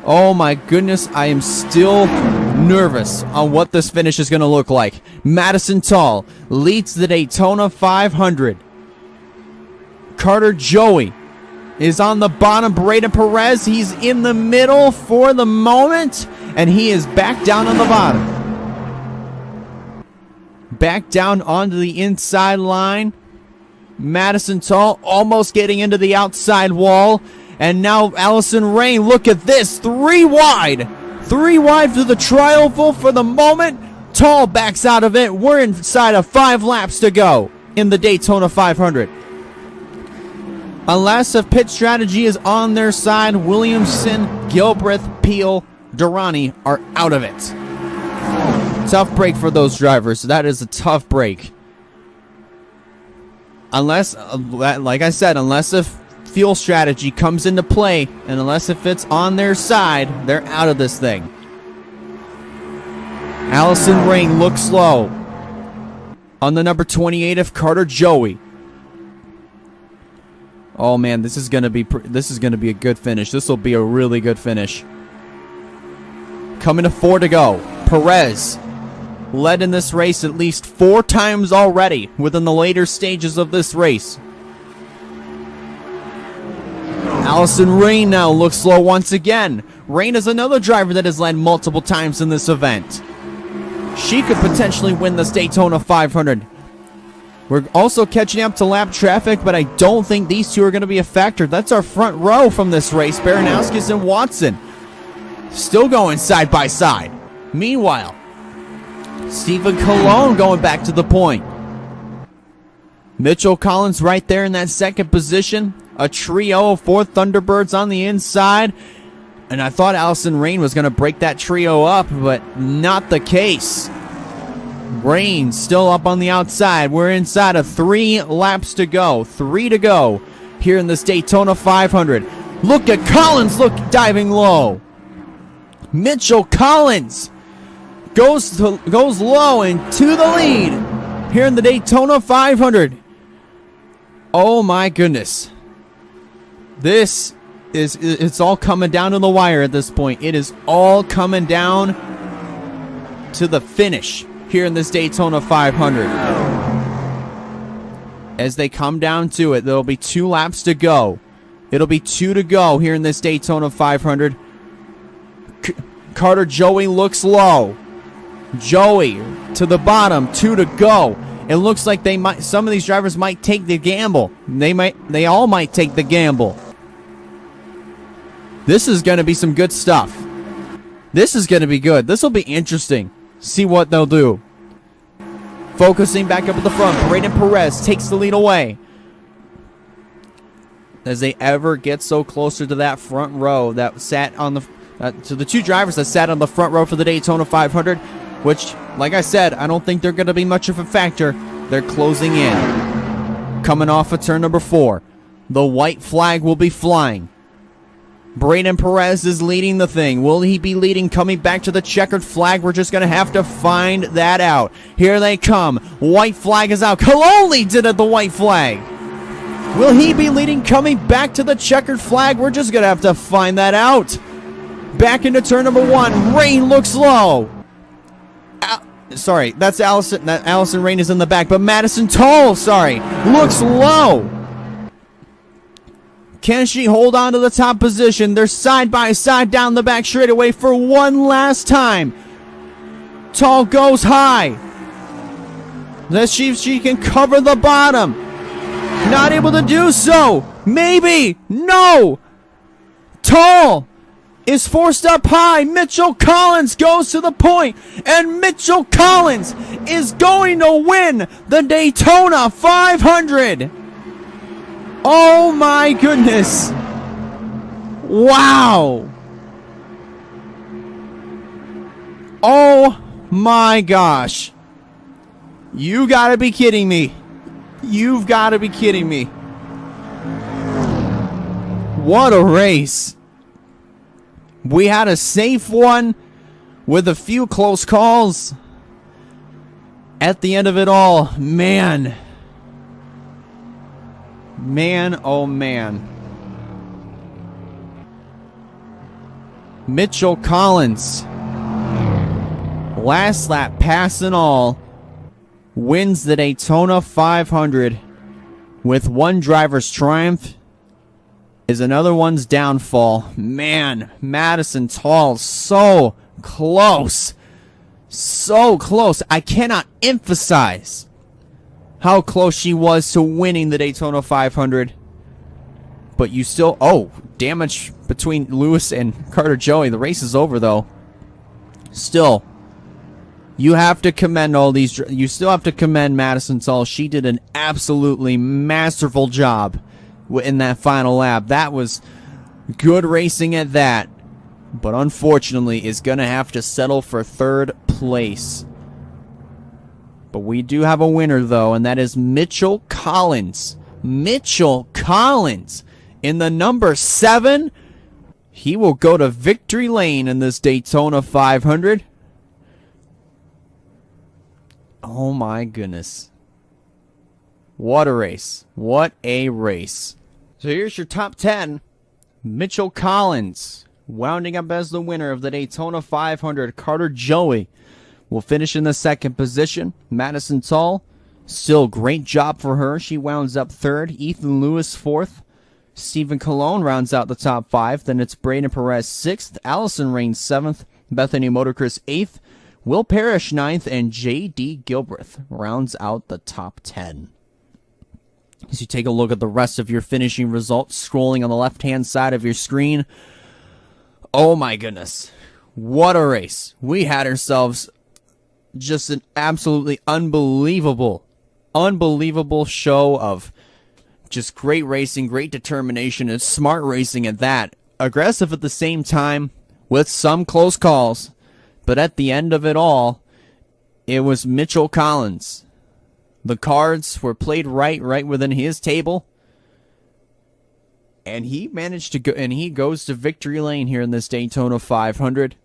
Oh my goodness, I am still nervous on what this finish is going to look like. Madison Tall leads the Daytona 500. Carter Joey is on the bottom. Braden Perez, he's in the middle for the moment, and he is back down on the bottom. Back down onto the inside line. Madison Tall almost getting into the outside wall. And now Allison Rain, look at this, 3 wide. 3 wide for the trial for the moment. Tall backs out of it. We're inside of 5 laps to go in the Daytona 500. Unless a pit strategy is on their side, Williamson, Gilbreth, Peel, Durrani are out of it. Tough break for those drivers. That is a tough break. Unless, like I said, unless a fuel strategy comes into play, and unless if it's on their side, they're out of this thing. Allison Rain looks slow on the number 28 of Carter Joey. Oh man, this is gonna be a good finish. This will be a really good finish. Coming to 4 to go. Perez led in this race at least 4 times already within the later stages of this race. Allison Rain now looks slow once again. Rain is another driver that has led multiple times in this event. She could potentially win this Daytona 500. We're also catching up to lap traffic, but I don't think these two are going to be a factor. That's our front row from this race. Baranowskis and Watson still going side by side. Meanwhile, Stephen Cologne going back to the point. Mitchell Collins right there in that second position. A trio of 4 Thunderbirds on the inside. And I thought Allison Rain was going to break that trio up, but not the case. Rain still up on the outside. We're inside of 3 laps to go. 3 to go here in this Daytona 500. Look at Collins, diving low. Mitchell Collins goes low and to the lead here in the Daytona 500. Oh my goodness. It's all coming down to the wire at this point. It is all coming down to the finish here in this Daytona 500. As they come down to it, there'll be 2 laps to go. It'll be 2 to go here in this Daytona 500. Carter Joey looks low. Joey to the bottom, 2 to go. It looks like some of these drivers might take the gamble. They all might take the gamble. This is going to be some good stuff. This is going to be good. This will be interesting. See what they'll do. Focusing back up at the front, Braden Perez takes the lead away. As they ever get so closer to that front row that sat on the to the 2 drivers that sat on the front row for the Daytona 500, which, like I said, I don't think they're going to be much of a factor. They're closing in. Coming off of turn number 4. The white flag will be flying. Braden Perez is leading the thing. Will he be leading coming back to the checkered flag? We're just going to have to find that out. Here they come. White flag is out. Cologne leads it at the white flag. Will he be leading coming back to the checkered flag? We're just going to have to find that out. Back into turn number 1. Rain looks low. Sorry, that's Allison. Allison Rain is in the back, but Madison Tall, looks low. Can she hold on to the top position? They're side by side down the back straightaway for one last time. Tall goes high. Let's see if she can cover the bottom. Not able to do so. Maybe. No. Tall is forced up high. Mitchell Collins goes to the point, and Mitchell Collins is going to win the Daytona 500. Oh my goodness. Wow. Oh my gosh. You gotta be kidding me. You've gotta be kidding me. What a race. We had a safe one with a few close calls. at the end of it all, man, oh man, Mitchell Collins, last lap pass and all, wins the Daytona 500 with one driver's triumph is another one's downfall. Man, Madison Tall, so close. So close. I cannot emphasize how close she was to winning the Daytona 500. But you still... Oh, damage between Lewis and Carter Joey. The race is over, though. Still, you have to commend all these... You still have to commend Madison Tall. She did an absolutely masterful job in that final lap. That was good racing at that. But unfortunately is going to have to settle for third place. But we do have a winner, though, and that is Mitchell Collins. Mitchell Collins in the number 7. He will go to victory lane in this Daytona 500. Oh my goodness. What a race. What a race. So here's your top 10. Mitchell Collins wounding up as the winner of the Daytona 500. Carter Joey will finish in the second position. Madison Tall, still great job for her. She wounds up third. Ethan Lewis fourth. Stephen Colon rounds out the top 5. Then it's Braden Perez 6th. Allison Rain 7th. Bethany Motorcris 8th. Will Parrish 9th. And J.D. Gilbreth rounds out the top 10. As you take a look at the rest of your finishing results, scrolling on the left-hand side of your screen, oh my goodness, what a race. We had ourselves just an absolutely unbelievable show of just great racing, great determination, and smart racing at that. Aggressive at the same time, with some close calls. But at the end of it all, it was Mitchell Collins. The cards were played right within his table. And he managed to go, and he goes to victory lane here in this Daytona 500.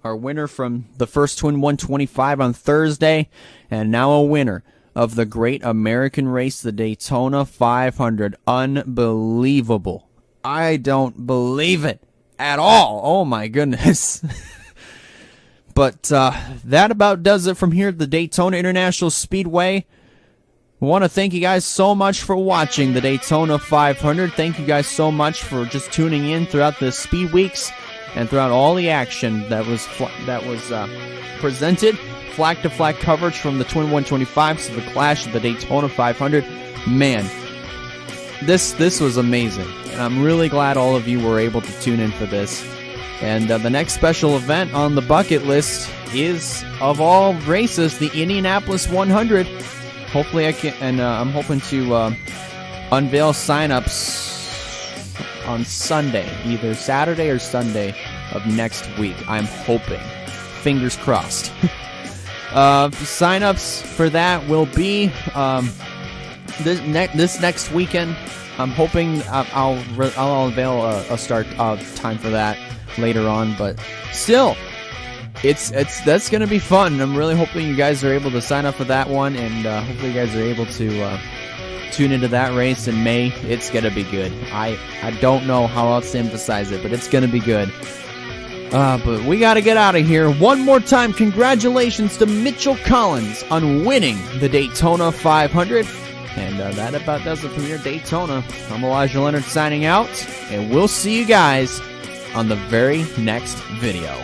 Our winner from the first Twin 125 on Thursday, and now a winner of the great American race, the Daytona 500. Unbelievable. I don't believe it at all. Oh my goodness. But that about does it from here at the Daytona International Speedway. I want to thank you guys so much for watching the Daytona 500. Thank you guys so much for just tuning in throughout the Speed Weeks and throughout all the action that was presented. Flag-to-flag coverage from the Twin 125s to the Clash of the Daytona 500. Man, this was amazing. And I'm really glad all of you were able to tune in for this. And the next special event on the bucket list is, of all races, the Indianapolis 100. Hopefully I can, and I'm hoping to unveil signups on Sunday, either Saturday or Sunday of next week. I'm hoping. Fingers crossed. Signups for that will be this next weekend. I'm hoping I'll unveil a start time for that later on, but still, that's gonna be fun. I'm really hoping you guys are able to sign up for that one, and hopefully you guys are able to tune into that race in May. It's gonna be good. I don't know how else to emphasize it, but it's gonna be good. But we gotta get out of here. One more time, congratulations to Mitchell Collins on winning the Daytona 500. And that about does it from your Daytona. I'm Elijah Leonard signing out, and we'll see you guys on the very next video.